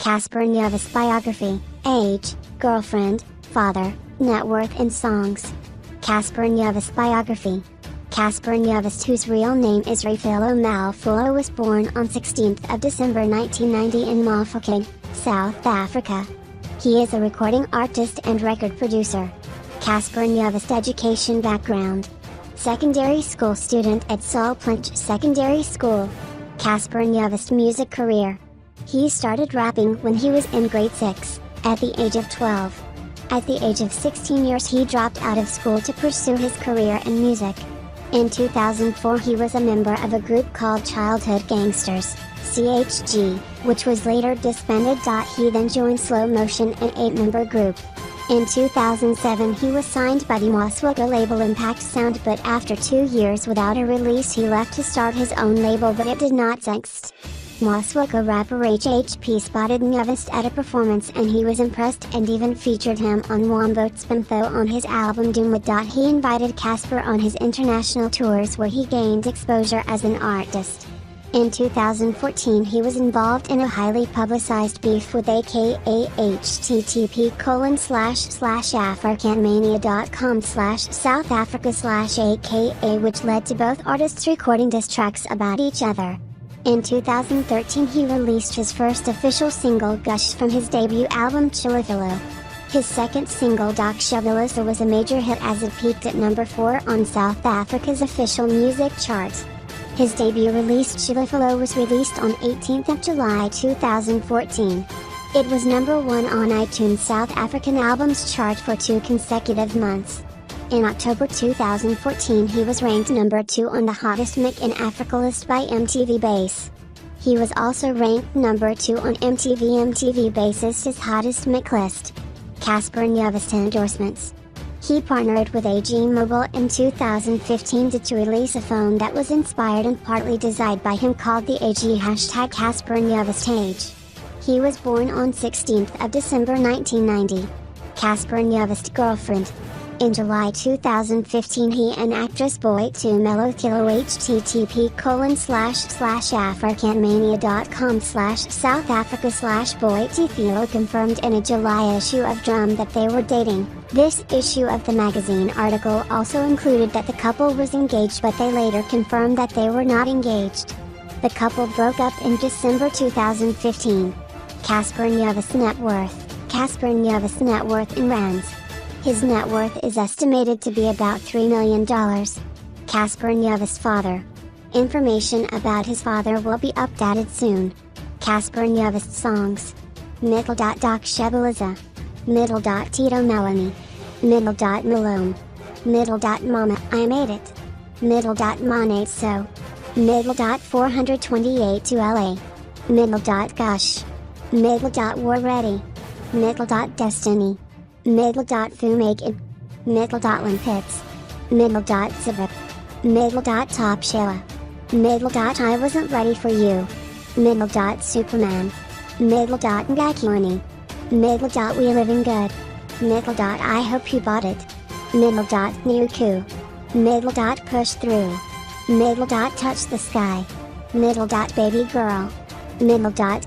Casper Nyovest biography, age, girlfriend, father, net worth and songs. Casper Nyovest biography. Casper Nyovest, whose real name is Raffaello Malfolo, was born on 16th of December 1990 in Mafeking, South Africa. He is a recording artist and record producer. Casper Nyovest education background. Secondary school student at Solplanch Secondary School. Casper Nyovest music career. He started rapping when he was in grade 6, at the age of 12. At the age of 16 years he dropped out of school to pursue his career in music. In 2004 he was a member of a group called Childhood Gangsters, CHG, which was later disbanded. He then joined Slow Motion, an 8-member group. In 2007 he was signed by the Mwaswaka label Impact Sound, but after 2 years without a release he left to start his own label, but it did not succeed. Mwaswaka rapper HHP spotted Nyovest at a performance and he was impressed and even featured him on Wombo Spimtho on his album Doomwood. He invited Casper on his international tours where he gained exposure as an artist. In 2014 he was involved in a highly publicized beef with aka http://africanmania.com/South Africa/aka, which led to both artists recording diss tracks about each other. In 2013 he released his first official single, Gush, from his debut album Chilifilo. His second single, Dokshebilisa, was a major hit as it peaked at number 4 on South Africa's official music charts. His debut release Chilifilo was released on 18th of July 2014. It was number 1 on iTunes South African Albums chart for 2 consecutive months. In October 2014 he was ranked number 2 on the Hottest Mic in Africa list by MTV Base. He was also ranked number 2 on MTV Base's Hottest Mic list. Casper Nyovest endorsements. He partnered with AG Mobile in 2015 to release a phone that was inspired and partly designed by him, called the AG #Casper Nyovest Age. He was born on 16th of December 1990. Casper Nyovest girlfriend. In July 2015 he and actress Boitu Melo Kilo http://africanmania.com/South Africa/Boitu confirmed in a July issue of Drum that they were dating. This issue of the magazine article also included that the couple was engaged, but they later confirmed that they were not engaged. The couple broke up in December 2015. Casper Nyovest net worth. Casper Nyovest net worth in rands. His net worth is estimated to be about $3 million. Casper Nyovest father. Information about his father will be updated soon. Casper Nyovest songs. Dokshebilisa. Tito Melanie. Malone. Mama, I made it. Monate so. 428 to LA. Gush. War ready. Destiny. Fumaken. Limpets. Zivip. Top Shayla. I wasn't ready for you. Superman. Ngakuni. We living good. I hope you bought it. Nuku. Push through. Touch the sky. Baby girl.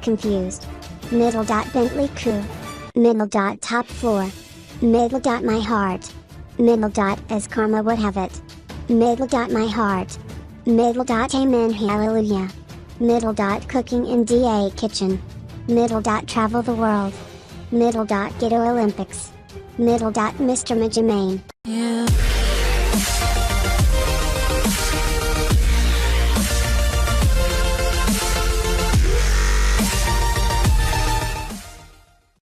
Confused. Bentley crew. Top floor. My heart. As karma would have it. My heart. Amen hallelujah. Cooking in DA kitchen. Travel the world. Ghetto Olympics. Mr. Majamain.